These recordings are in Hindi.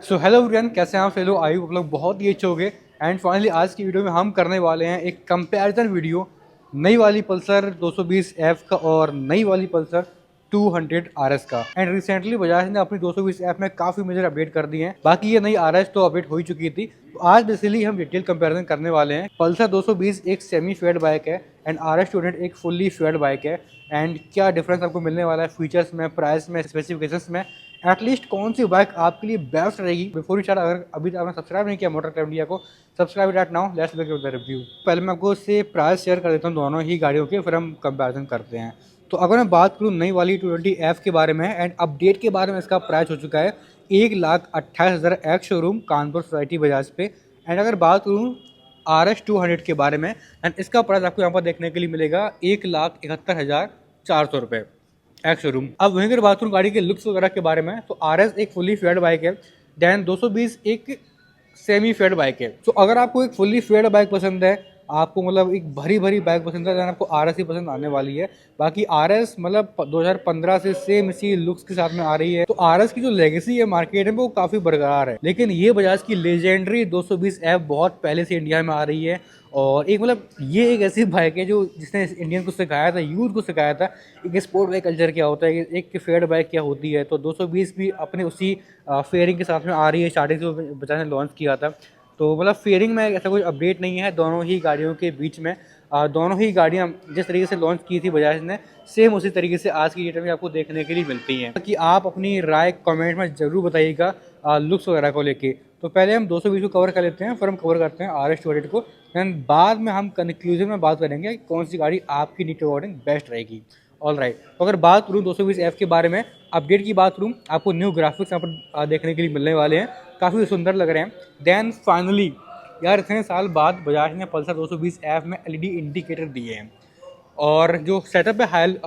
सो हेलो एवरीवन, कैसे हैं आप सभी लोग? आई होप आप लोग बहुत ही अच्छे होंगे। एंड फाइनली आज की वीडियो में हम करने वाले हैं एक कंपैरिजन वीडियो नई वाली पल्सर 220F का और नई वाली पल्सर 200 RS का। एंड रिसेंटली बजाज ने अपनी 220F में काफ़ी मेजर अपडेट कर दिए हैं। बाकी ये नई RS तो अपडेट हो ही चुकी थी। तो आज बेसिकली हम डिटेल कंपैरिजन करने वाले हैं। पल्सर 220 एक सेमी फेड बाइक है एंड RS 200 एक फुल्ली फेड बाइक है। एंड क्या डिफरेंस आपको मिलने वाला है फीचर्स में, प्राइस में, स्पेसिफिकेशंस में, एटलीस्ट कौन सी बाइक आपके लिए बेस्ट रहेगी। बिफोर यू स्टार्ट, अगर अभी तक आपने सब्सक्राइब नहीं किया मोटर क्लब इंडिया को, subscribe that now. Let's begin with the review. पहले मैं आपको इससे प्राइस शेयर कर देता हूँ दोनों ही गाड़ियों के, फिर हम कंपैरिजन करते हैं। तो अगर मैं बात करूँ नई वाली 220F के बारे में एंड अपडेट के बारे में, इसका प्राइस हो चुका है 1,28,000 ex showroom Kanpur society Bajaj पे। एंड अगर बात करूँ RS 200 के बारे में, एंड इसका प्राइस आपको यहाँ पर देखने के लिए मिलेगा 1,71,400 रुपये एक्स शोरूम। अब वहीं अगर बात करूँ गाड़ी के लुक्स वगैरह के बारे में, तो RS एक फुली फेड बाइक है, देन 220 एक सेमी फेड बाइक है। तो अगर आपको एक फुल्ली फेड बाइक पसंद है, आपको मतलब एक भरी भरी बाइक पसंद है, देन आपको RS ही पसंद आने वाली है। बाकी RS मतलब 2015 से सेम इसी लुक्स के साथ में आ रही है। तो RS की जो लेगेसी है मार्केट में वो काफ़ी बरकरार है। लेकिन ये बजाज की लेजेंडरी 220F बहुत पहले से इंडिया में आ रही है। और एक मतलब ये एक ऐसी बाइक है जो जिसने इंडियन को सिखाया था, यूथ को सिखाया था एक स्पोर्ट बाइक कल्चर क्या होता है, एक फेड बाइक क्या होती है। तो 220 भी अपने उसी फेयरिंग के साथ में आ रही है। स्टार्टिंग से बजाज ने लॉन्च किया था। तो मतलब फेयरिंग में ऐसा कोई अपडेट नहीं है दोनों ही गाड़ियों के बीच में। दोनों ही गाड़ियाँ जिस तरीके से लॉन्च की थी बजाज ने, सेम उसी तरीके से आज की डेट में आपको देखने के लिए मिलती हैं। कि आप अपनी राय कमेंट में ज़रूर बताइएगा लुक्स वगैरह को लेके। तो पहले हम 220 को कवर कर लेते हैं, फिर हम कवर करते हैं RS 200 को। एंड बाद में हम कंक्लूजन में बात करेंगे कि कौन सी गाड़ी आपकी नीड अकॉर्डिंग बेस्ट रहेगी। ऑल राइट, तो अगर बात करूँ 220F के बारे में, अपडेट की बात करूँ, आपको न्यू ग्राफिक्स यहाँ पर देखने के लिए मिलने वाले हैं, काफ़ी सुंदर लग रहे हैं। देन फाइनली यार इतने साल बाद बजाज ने पल्सर 220F में LED इंडिकेटर दिए हैं। और जो सेटअप है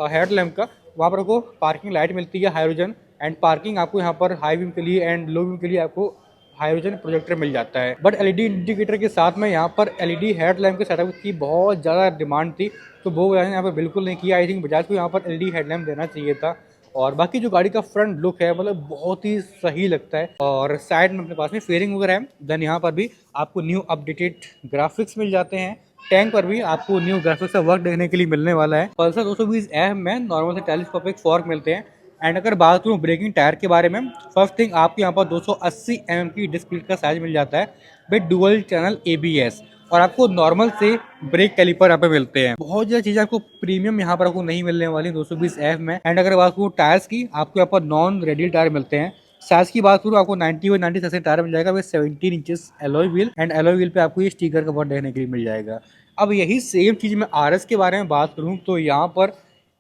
हेड लैम्प का, वहाँ पर आपको पार्किंग लाइट मिलती है हाइड्रोजन। एंड पार्किंग आपको यहाँ पर हाई बीम के लिए एंड लो बीम के लिए आपको हाइड्रोजन प्रोजेक्टर मिल जाता है। बट LED इंडिकेटर के साथ में यहाँ पर LED हेड लैम्प के सेटअप की बहुत ज़्यादा डिमांड थी, तो वो बजाज ने यहाँ पर बिल्कुल नहीं किया। आई थिंक बजाज को यहाँ पर LED हेड लैम्प देना चाहिए था। और बाकी जो गाड़ी का फ्रंट लुक है मतलब बहुत ही सही लगता है। और साइड में अपने पास में फेयरिंग वगैरह है। देन यहाँ पर भी आपको न्यू अपडेटेड ग्राफिक्स मिल जाते हैं। टैंक पर भी आपको न्यू ग्राफिक्स का वर्क देखने के लिए मिलने वाला है। पल्सर 220F में नॉर्मल से टेलीस्कोपिक फॉर्क मिलते हैं। एंड अगर बात करूँ ब्रेकिंग टायर के बारे में, फर्स्ट थिंग आपको यहाँ पर 280 mm की डिस्क प्लेट का साइज मिल जाता है विद डुअल चैनल ABS। और आपको नॉर्मल से ब्रेक कैलिपर यहाँ पे मिलते हैं। बहुत ज़्यादा चीज़ें आपको प्रीमियम यहाँ पर आपको नहीं मिलने वाली 220F में। एंड अगर बात करूँ टायर्स की, आपको यहाँ पर नॉन रेडियल टायर मिलते हैं। साइज की बात करूँ, आपको 90/90 टायर मिल जाएगा with 17 inches alloy wheel. And alloy wheel पे आपको ये स्टिकर कवर देखने के लिए मिल जाएगा। अब यही सेम चीज़ मैं RS के बारे में बात करूँ तो यहाँ पर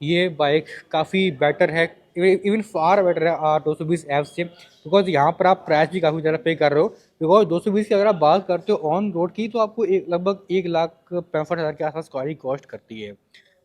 ये बाइक काफ़ी बेटर है, इवन फार बेटर है 220F से। बिकॉज यहाँ पर आप प्राइस भी काफ़ी ज़्यादा पे कर रहे हो। बिकॉज 220 की अगर आप बात करते हो ऑन रोड की, तो आपको लगभग 1,65,000 के आसपास गाड़ी कॉस्ट करती है।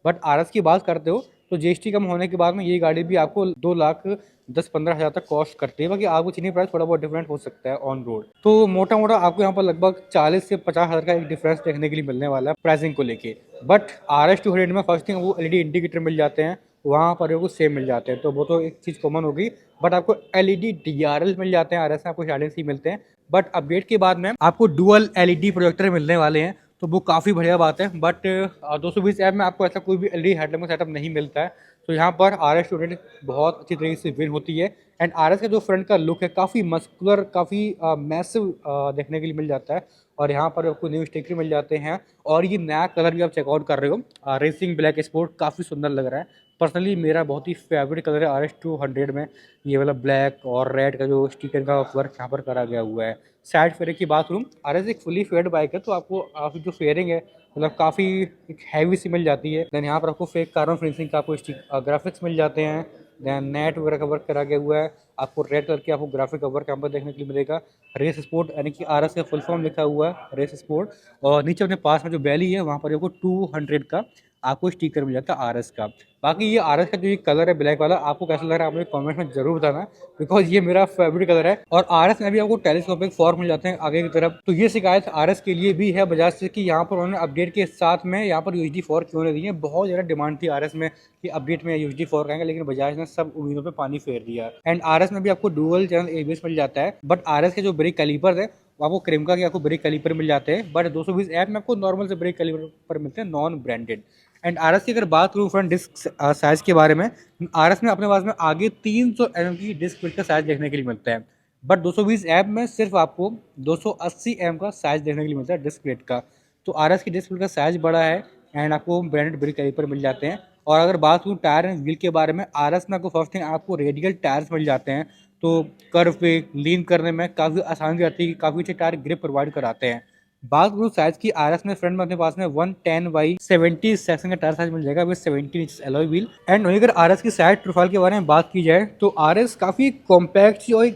बट RS की बात करते हो तो GST कम होने के बाद में ये गाड़ी भी आपको 2,10,15,000 तक कॉस्ट करती है। बाकी आपको चीनी प्राइस थोड़ा बहुत डिफरेंट हो सकता है ऑन रोड। तो मोटा मोटा आपको यहाँ पर लगभग 40 से 50,000 का एक डिफरेंस देखने के लिए मिलने वाला है प्राइसिंग को लेके। बट RS 200 में फर्स्ट थिंग वो LED इंडिकेटर मिल जाते हैं, वहाँ पर वो सेम मिल जाते हैं, तो वो तो एक चीज़ कॉमन होगी। बट आपको LED DRL मिल जाते हैं RS में, आपको स्टार्टिंग से ही मिलते हैं। बट अपडेट के बाद में आपको डुअल LED प्रोजेक्टर मिलने वाले हैं, तो वो काफ़ी बढ़िया बात है। बट 220F में आपको ऐसा कोई भी LED हेडलैम्प का सेटअप नहीं मिलता है। तो यहाँ पर RS 200 बहुत अच्छी तरीके से विन होती है। एंड RS का जो फ्रंट का लुक है काफ़ी मस्कुलर, काफ़ी मैसिव देखने के लिए मिल जाता है। और यहाँ पर आपको न्यू स्टिकर मिल जाते हैं। और ये नया कलर भी आप चेकआउट कर रहे हो, रेसिंग ब्लैक स्पोर्ट, काफ़ी सुंदर लग रहा है। पर्सनली मेरा बहुत ही फेवरेट कलर है RS 200 में, ये वाला ब्लैक और रेड का जो स्टिकर का वर्क यहाँ पर करा गया हुआ है। साइड फेयरिंग की बात करूँ, RS एक फुली फेयर्ड बाइक है, तो आपको आपकी जो फेयरिंग है मतलब काफ़ी एक हैवी सी मिल जाती है। देन यहाँ पर आपको फेक कार्बन फिनिशिंग का आपको ग्राफिक्स मिल जाते हैं। देन नेट वगैरह का वर्क करा गया हुआ है। आपको रेड कलर के आपको ग्राफिक का वर्क यहाँ पर देखने के लिए मिलेगा। रेस स्पोर्ट यानी कि RS का फुल फॉर्म लिखा हुआ है रेस स्पोर्ट। और नीचे अपने पास में जो बैली है वहाँ पर आपको 200 का आपको स्टिकर मिल जाता है आरएस का। बाकी ये आरएस का जो ये कलर है ब्लैक वाला, आपको कैसा लग रहा है आप मुझे कमेंट में जरूर बताना, बिकॉज ये मेरा फेवरेट कलर है। और आरएस में भी आपको टेलीस्कोपिक फॉर्क मिल जाते हैं आगे की तरफ। तो ये शिकायत आरएस के लिए भी है बजाज से कि यहाँ पर उन्होंने अपडेट के साथ में यहाँ पर यूएसडी फॉर्क क्यों नहीं दिए। बहुत ज़्यादा डिमांड थी आरएस में कि अपडेट में यूएसडी फॉर्क आएंगे, लेकिन बजाज ने सब उम्मीदों पर पानी फेर दिया। एंड आरएस में भी आपको डुअल चैनल एबीएस मिल जाता है, बट आरएस के जो ब्रेक कैलिपर्स है आपको क्रेमका के आपको ब्रेक कैलिपर मिल जाते हैं, बट 220 ऐप में आपको नॉर्मल से ब्रेक कैलिपर मिलते हैं नॉन ब्रांडेड। एंड आरएस की अगर बात करूँ फ्रंट डिस्क साइज के बारे में, आरएस में अपने पास में आगे 300 mm की डिस्क फिट का साइज देखने के लिए मिलता है, बट 220 ऐप में सिर्फ आपको 280 mm का साइज देखने के लिए मिलता है डिस्क प्लेट का। तो आरएस की डिस्क प्लेट का साइज बड़ा है एंड आपको ब्रांडेड ब्रेक कैलिपर मिल जाते हैं। और अगर बात करूँ टायर एंड व्हील के बारे में, आरएस में आपको फर्स्ट थिंग आपको रेडियल टायर्स मिल जाते हैं, तो कर्व पे लीन करने में काफ़ी आसानी रहती है, काफ़ी अच्छे टायर ग्रिप प्रोवाइड कराते हैं। बात करूँ साइज की, आरएस में फ्रंट में अपने पास में 110/70 सेक्शन का टायर साइज मिल जाएगा with 17 inch alloy wheel. And वहीं अगर आरएस की साइड प्रोफाइल के बारे में बात की जाए तो आरएस काफ़ी कॉम्पैक्ट और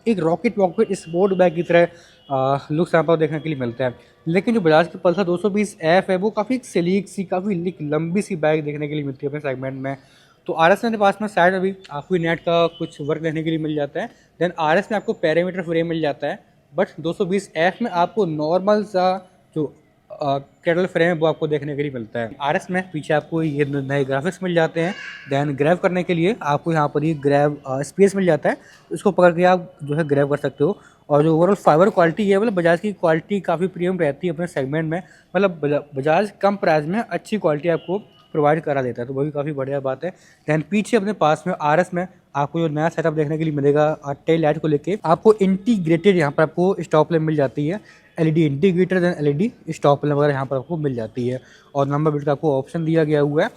एक रॉकेट वॉकेट स्पोर्ट बैग की तरह लुक्स यहाँ पर देखने के लिए मिलता है। लेकिन जो बजाज की पल्सर 220 एफ है वो काफ़ी सलीक सी, काफ़ी लंबी सी बैग देखने के लिए मिलती है अपने सेगमेंट में। तो आरएस के पास में साइड अभी आपको नेट का कुछ वर्क देखने के लिए मिल जाता है। देन आरएस में आपको पैरामीटर फ्रेम मिल जाता है, बट 220 एफ में आपको नॉर्मल सा जो कैटल फ्रेम है वो आपको देखने के लिए मिलता है। आरएस में पीछे आपको ये नए ग्राफिक्स मिल जाते हैं। देन ग्रैब करने के लिए आपको यहाँ पर ये ग्रैब स्पेस मिल जाता है, इसको पकड़ के आप जो है ग्रैब कर सकते हो। और जो ओवरऑल फाइबर क्वालिटी है, मतलब बजाज की क्वालिटी काफ़ी प्रीमियम रहती है अपने सेगमेंट में, मतलब बजाज कम प्राइस में अच्छी क्वालिटी आपको प्रोवाइड करा देता है, तो वो भी काफ़ी बढ़िया बात है। दैन पीछे अपने पास में आरएस में आपको जो नया सेटअप देखने के लिए मिलेगा टेल लाइट को लेके, आपको इंटीग्रेटेड यहाँ पर आपको स्टॉप लैम्प मिल जाती है, LED integrated then LED stop lamp वगैरह यहाँ पर आपको मिल जाती है। और नंबर प्लेट का आपको ऑप्शन दिया गया हुआ है।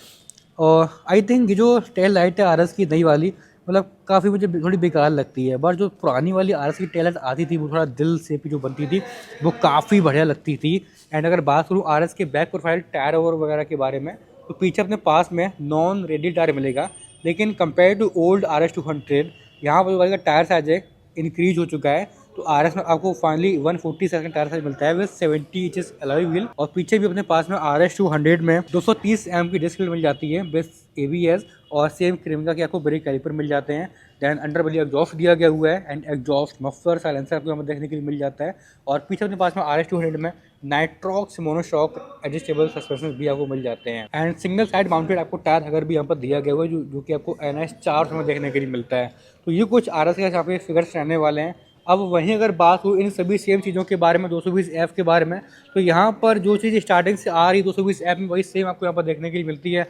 और आई थिंक ये जो टेल लाइट है आरएस की नई वाली, मतलब काफ़ी मुझे थोड़ी बेकार लगती है, बट जो पुरानी वाली आरएस की टेल लाइट आती थी वो थोड़ा दिल से जो बनती थी वो काफ़ी बढ़िया लगती थी। एंड अगर बात करूँ आरएस के बैक प्रोफाइल टायर ओवर वगैरह के बारे में, तो पीछे अपने पास में नॉन रेडियल टायर मिलेगा, लेकिन कंपेयर टू ओल्ड RS 200 यहाँ पर का टायर साइज है इंक्रीज हो चुका है। तो आरएस में आपको फाइनली 140 सेकंड टायर साइज मिलता है विद 70 इंचेस एलॉय व्हील। और पीछे भी अपने पास में RS 200 में 230 mm की डिस्क मिल जाती है विद ABS, और सेम क्रेमका के आपको ब्रेक कैलिपर मिल जाते हैं। दैन अंडर बॉडी एग्जॉस्ट दिया गया हुआ है एंड एग्जॉस्ट मफलर साइलेंसर आपको यहाँ देखने के लिए मिल जाता है। और पीछे अपने पास में RS 200 में नाइट्रॉक्स मोनोशॉक एडजस्टेबल सस्पेंशन भी आपको मिल जाते हैं। एंड सिंगल साइड माउंटेड आपको टायर अगर भी यहाँ पर दिया गया हुआ है जो कि आपको NS 400 में देखने के लिए मिलता है। तो ये कुछ आरएस के यहाँ पे फिगर्स रहने वाले हैं। अब वहीं अगर बात हो इन सभी सेम चीज़ों के बारे में 220 एफ के बारे में, तो यहाँ पर जो चीज़ स्टार्टिंग से आ रही 220 एफ में वही सेम आपको यहाँ पर देखने के लिए मिलती है।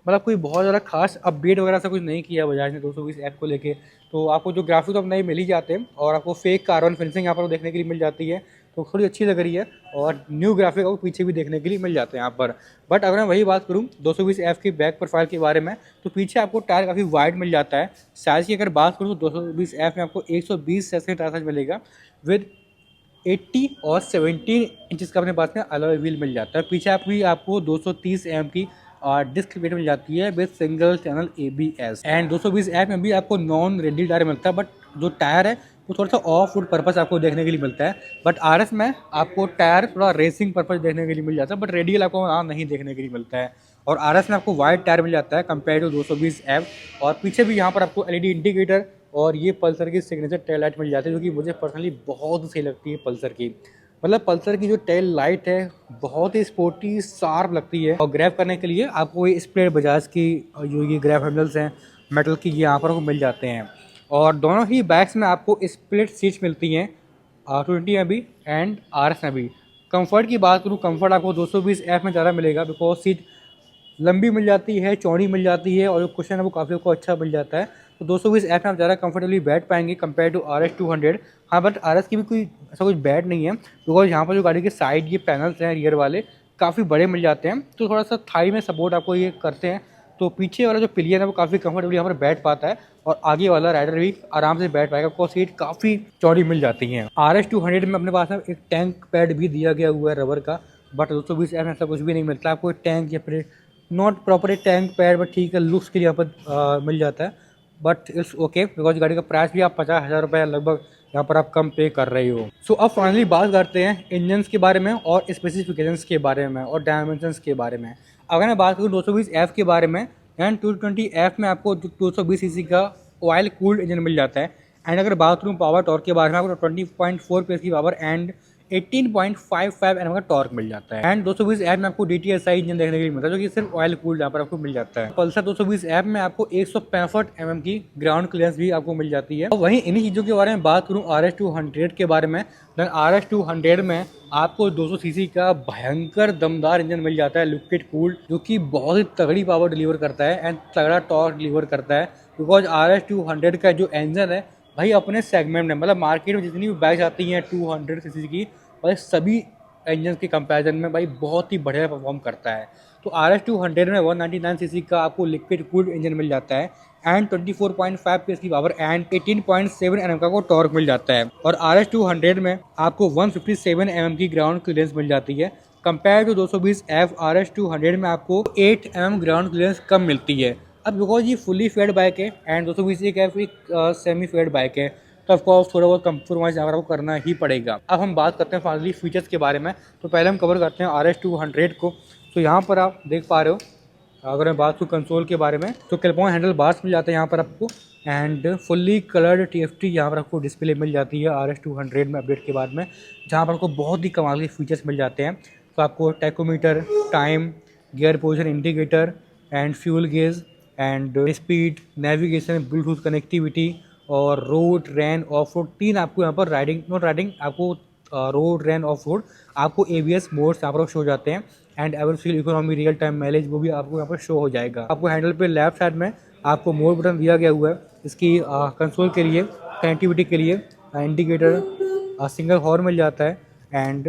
मतलब कोई बहुत ज़्यादा खास अपडेट वगैरह से कुछ नहीं किया बजाज ने 220 एफ को लेके। तो आपको जो ग्राफिक्स तो नए मिल ही जाते हैं और आपको फेक कार्बन फिनिशिंग यहाँ पर देखने के लिए मिल जाती है, तो थोड़ी अच्छी लग रही है। और न्यू ग्राफिक आपको पीछे भी देखने के लिए मिल जाते हैं यहाँ पर। बट अगर मैं वही बात करूँ 220 एफ की बैक प्रोफाइल के बारे में, तो पीछे आपको टायर काफ़ी वाइड मिल जाता है। साइज़ की अगर बात करूँ तो 220 एफ में आपको 120 सेक्शन टायर साइज मिलेगा विद 80 और 17 इंचेस का अपने पास में अलॉय व्हील मिल जाता है। पीछे आपको 230 mm की डिस्क प्लेट मिल जाती है with single channel ABS। And 220 F में भी आपको नॉन रेडियल टायर मिलता है, बट जो टायर है वो थोड़ा सा ऑफ रोड पर्पस आपको देखने के लिए मिलता है। बट आरएस में आपको टायर थोड़ा रेसिंग पर्पस देखने के लिए मिल जाता है, बट रेडियल आपको वहाँ नहीं देखने के लिए मिलता है। और आरएस में आपको वाइड टायर मिल जाता है कंपेयर टू 220 एफ। और पीछे भी यहाँ पर आपको LED इंडिकेटर और ये पल्सर की सिग्नेचर टेल लाइट मिल जाती है, जो कि मुझे पर्सनली बहुत सही लगती है पल्सर की। मतलब पल्सर की जो टेल लाइट है बहुत ही स्पोर्टी शार्प लगती है। और ग्रैब करने के लिए आपको ये स्प्लेट बजाज की जो ये ग्रैब हैंडल्स हैं मेटल की, ये यहाँ पर आपको मिल जाते हैं। और दोनों ही बैग्स में आपको स्प्लिट सीट्स मिलती हैं 20 MB एंड RS में भी। कंफर्ट की बात करूँ, कंफर्ट आपको 220 एफ में ज़्यादा मिलेगा, बिकॉज सीट लंबी मिल जाती है, चौड़ी मिल जाती है, और जो कुशन है वो काफ़ी आपको अच्छा मिल जाता है। तो 220 एफ में आप ज़्यादा कंफर्टेबली बैठ पाएंगे कंपेयर टू RS 200। हाँ, बट RS की भी कोई ऐसा कुछ बैड नहीं है, बिकॉज यहाँ पर जो गाड़ी के साइड ये पैनल्स हैं रियर वाले काफ़ी बड़े मिल जाते हैं, तो थोड़ा सा थाई में सपोर्ट आपको ये करते हैं। तो पीछे वाला जो पिलियन है वो काफ़ी कंफर्टेबली यहाँ पर बैठ पाता है, और आगे वाला राइडर भी आराम से बैठ पाएगा, आपको सीट काफ़ी चौड़ी मिल जाती हैं। RS 200 में अपने पास एक टैंक पैड भी दिया गया हुआ है रबर का, बट 220 एफ में ऐसा कुछ भी नहीं मिलता आपको। टैंक या फिर not proper tank pad, but ठीक है लुक्स के लिए यहाँ पर मिल जाता है, बट इट्स ओके बिकॉज गाड़ी का प्राइस भी आप 50,000 रुपये लगभग यहाँ पर आप कम पे कर रही हो। सो अब फाइनली बात करते हैं इंजन्स के बारे में और स्पेसिफिकेशंस के बारे में और डायमेंशंस के बारे में। अगर मैं बात करूँ 220F के बारे में, एंड 220F में आपको 220 सीसी का ऑयल कूल्ड इंजन मिल जाता है। एंड अगर बात करूँ पावर टॉर्क के बारे में, आपको 20.4 PS की पावर एंड 18.55 Nm का टॉर्क मिल जाता है। एंड 220F में आपको DTSI इंजन देखने के लिए मिलता है, जो कि सिर्फ ऑयल कूल्ड यहाँ पर आपको मिल जाता है। पल्सर 220F में आपको 165 mm की ग्राउंड क्लियरेंस भी आपको मिल जाती है। और वहीं इन्हीं चीज़ों के बारे में बात करूँ RS200 के बारे में, देन RS200 में आपको 200 सीसी का भयंकर दमदार इंजन मिल जाता है लिक्विड कूल्ड, जो कि बहुत ही तगड़ी पावर डिलीवर करता है एंड तगड़ा टॉर्क डिलीवर करता है। बिकॉज RS200 का जो इंजन है भाई अपने सेगमेंट में, मतलब मार्केट में जितनी भी बाइक्स आती हैं 200 सीसी की, भाई सभी इंजन के कंपैरिजन में भाई बहुत ही बढ़िया परफॉर्म करता है। तो RS200 में 199 सीसी का आपको लिक्विड कूल्ड इंजन मिल जाता है एंड 24.5 PS की पावर एंड 18.7 Nm का टॉर्क मिल जाता है। और RS200 में आपको 157 mm की ग्राउंड क्लियरेंस मिल जाती है। कंपेयर टू 220F, RS200 में आपको 8 mm ग्राउंड क्लियरेंस कम मिलती है। अब बिकॉज ये फुली फेड बाइक है एंड 220F एक सेमी फेड बाइक है, तो ऑफकोर्स थोड़ा बहुत कंप्रोमाइज़ यहाँ पर आपको करना ही पड़ेगा। अब हम बात करते हैं फाइनली फीचर्स के बारे में। तो पहले हम कवर करते हैं RS200 को। तो यहाँ पर आप देख पा रहे हो, अगर मैं बात करूँ कंसोल के बारे में, तो कैल्पोन हैंडल बार्स मिल जाते हैं यहाँ पर आपको एंड फुल्ली कलर्ड TFT यहाँ पर आपको डिस्प्ले मिल जाती है RS200 में अपडेट के बाद में, जहाँ पर आपको बहुत ही कमाल के फीचर्स मिल जाते हैं। तो आपको tachometer, time, gear position indicator and fuel gauge and speed, navigation, Bluetooth connectivity और रोड, रैन, ऑफ रोड, तीन आपको यहाँ पर आपको रोड, रैन, ऑफ रोड आपको ABS मोड्स यहाँ पर शो हो जाते हैं and average fuel economy, real time mileage वो भी आपको यहाँ पर शो हो जाएगा। आपको हैंडल पे लेफ्ट साइड में आपको मोड बटन दिया गया हुआ है इसकी कंसोल के लिए, कनेक्टिविटी के लिए, इंडिकेटर, सिंगल हॉर्न मिल जाता है एंड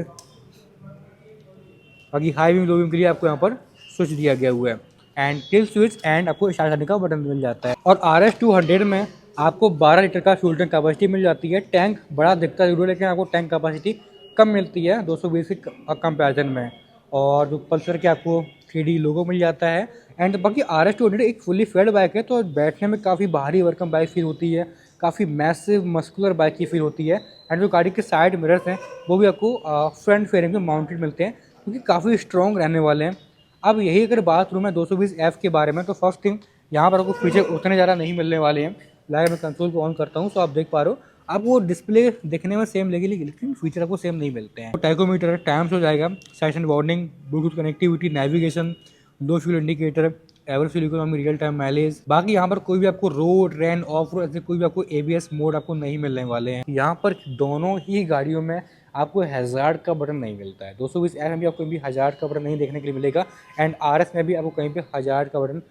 बाकी हाई बीम, लो बीम के लिए आपको यहाँ पर स्विच दिया गया हुआ है एंड किल स्विच एंड आपको स्टार्ट करने का बटन मिल जाता है। और RS200 में आपको 12 लीटर का फ्यूल टैंक कैपेसिटी मिल जाती है। टैंक बड़ा दिखता है जरूर, लेकिन आपको टैंक कैपेसिटी कम मिलती है 220 के कंपेरिजन में। और जो पल्सर के आपको 3D लोगो मिल जाता है एंड बाकी RS200 एक फुली फेड बाइक है, तो बैठने में काफ़ी भारी वर्कम बाइक फील होती है, काफ़ी मैसिव मस्कुलर बाइक की फील होती है। एंड जो गाड़ी के साइड मिरर्स हैं वो भी आपको फ्रंट फेयरिंग में माउंटेड मिलते हैं, क्योंकि काफ़ी स्ट्रॉन्ग रहने वाले हैं। अब यही अगर बात करूँ मैं 220F के बारे में, तो फर्स्ट थिंग यहाँ पर आपको फीचर उतने ज़्यादा नहीं मिलने वाले हैं। लाइक मैं कंसोल को ऑन करता हूँ तो आप देख पा रहे हो, आपको डिस्प्ले देखने में सेम लगेगी लेकिन फीचर आपको सेम नहीं मिलते हैं। तो टैकोमीटर, टाइम्स हो जाएगा, session warning, Bluetooth connectivity, navigation, लो fuel indicator, average fuel economy, real time mileage. बाकी यहाँ पर कोई भी आपको रोड, रैन, ऑफ रोड ऐसे कोई भी आपको ABS मोड आपको नहीं मिलने वाले हैं। यहाँ पर दोनों ही गाड़ियों में आपको हैजार्ड का बटन नहीं मिलता है। 220F में भी आपको कहीं भी हैजार्ड का बटन नहीं देखने के लिए मिलेगा एंड RS में भी आपको कहीं पे हैजार्ड का बटन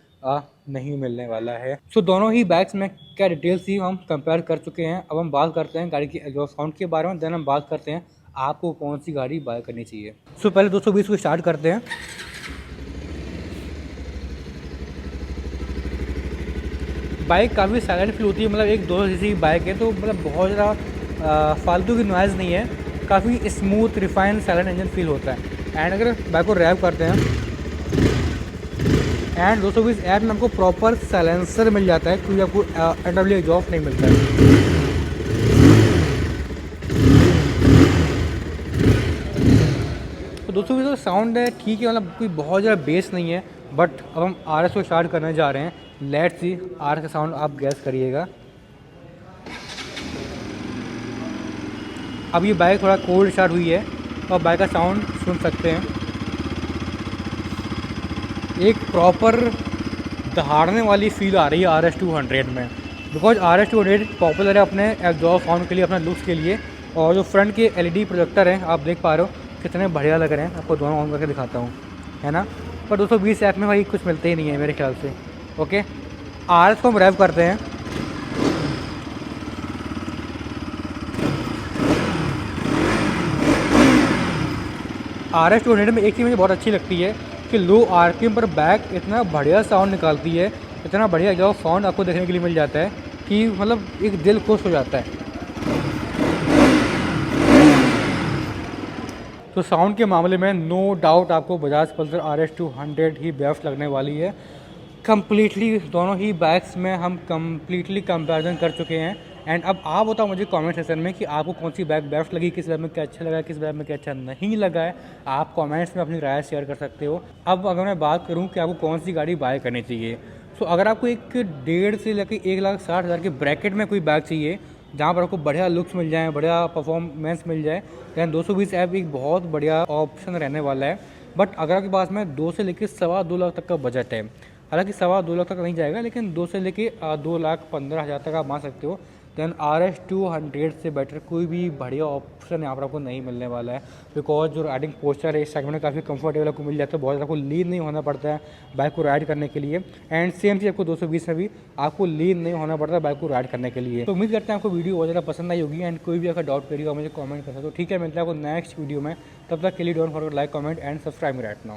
नहीं मिलने वाला है। सो दोनों ही बाइक्स में क्या डिटेल्स थी हम कंपेयर कर चुके हैं। अब हम बात करते हैं गाड़ी की एग्जॉस्ट साउंड के बारे में, देन हम बात करते हैं आपको कौन सी गाड़ी बाय करनी चाहिए। सो पहले 220 को स्टार्ट करते हैं। बाइक काफ़ी साइलेंट फील होती है, मतलब एक 200 सीसी की बाइक है, तो मतलब बहुत ज़्यादा फालतू की नॉइज़ नहीं है, काफ़ी smooth refine silent engine feel होता है। एंड अगर बाइक को रैप करते हैं एंड 220F में आपको प्रॉपर साइलेंसर मिल जाता है, क्योंकि आपको NW एग्जॉस्ट नहीं मिलता है। तो 220 का साउंड है ठीक है, मतलब कोई बहुत ज़्यादा बेस नहीं है। बट अब हम RS को स्टार्ट करने जा रहे हैं। लेट्स सी RS का साउंड आप गैस करिएगा। अब ये बाइक थोड़ा कोल्ड स्टार्ट हुई है और बाइक का साउंड सुन सकते हैं, एक प्रॉपर दहाड़ने वाली फील आ रही है RS200 में। बिकॉज RS200 पॉपुलर है अपने एग्जॉस्ट साउंड के लिए, अपने लुक्स के लिए। और जो फ्रंट के LED प्रोजेक्टर हैं आप देख पा रहे हो कितने बढ़िया लग रहे हैं, आपको दोनों ऑन करके दिखाता हूँ, है ना। पर 220F में भाई कुछ मिलते ही नहीं है मेरे ख्याल से। ओके, RS को हम रैप करते हैं। RS200 में एक चीज़ मुझे बहुत अच्छी लगती है कि लो RPM पर बैक इतना बढ़िया साउंड निकालती है, इतना बढ़िया जो साउंड आपको देखने के लिए मिल जाता है कि मतलब एक दिल खुश हो जाता है। तो साउंड के मामले में नो डाउट आपको बजाज पल्सर RS200 ही बेस्ट लगने वाली है। कम्प्लीटली दोनों ही बाइक्स में हम कम्प्लीटली कंपैरिजन कर चुके हैं एंड अब आप बताओ मुझे कमेंट सेक्शन में कि आपको कौन सी बाइक बेस्ट लगी, किस बाइक में क्या अच्छा लगा, किस बाइक में क्या अच्छा नहीं लगा है। आप कमेंट्स में अपनी राय शेयर कर सकते हो। अब अगर मैं बात करूँ कि आपको कौन सी गाड़ी बाय करनी चाहिए, तो अगर आपको एक 1.5 से लेकर 1,60,000 के ब्रैकेट में कोई बाइक चाहिए जहाँ पर आपको बढ़िया लुक्स मिल जाए, बढ़िया परफॉर्मेंस मिल जाए, दैन 220 ऐप एक बहुत बढ़िया ऑप्शन रहने वाला है। बट अगर आपके पास में 2 से लेकर 2.25 लाख तक का बजट है, हालांकि 2.25 लाख तक नहीं जाएगा, लेकिन 2 से लेके 2,15,000 तक आप मान सकते हो, दैन RS 200 से बेटर कोई भी बढ़िया ऑप्शन यहाँ पर आपको नहीं मिलने वाला है। बिकॉज जो राइडिंग पोस्चर है इस सेगमेंट में काफ़ी कंफर्टेबल आपको मिल जाता है, बहुत ज़्यादा आपको लीन नहीं होना पड़ता है बाइक को राइड करने के लिए। एंड सेम चीज़ आपको 220 में भी आपको लीन नहीं होना पड़ता है बाइक को राइड करने के लिए। तो उम्मीद करते हैं आपको वीडियो बहुत ज़्यादा पसंद आई होगी। एंड कोई भी अगर डाउट करिएगा मुझे कमेंट कर सकते हो। ठीक है, मिलता है आपको नेक्स्ट वीडियो में, तब तक के लिए don't forget like, comment and subscribe me right now.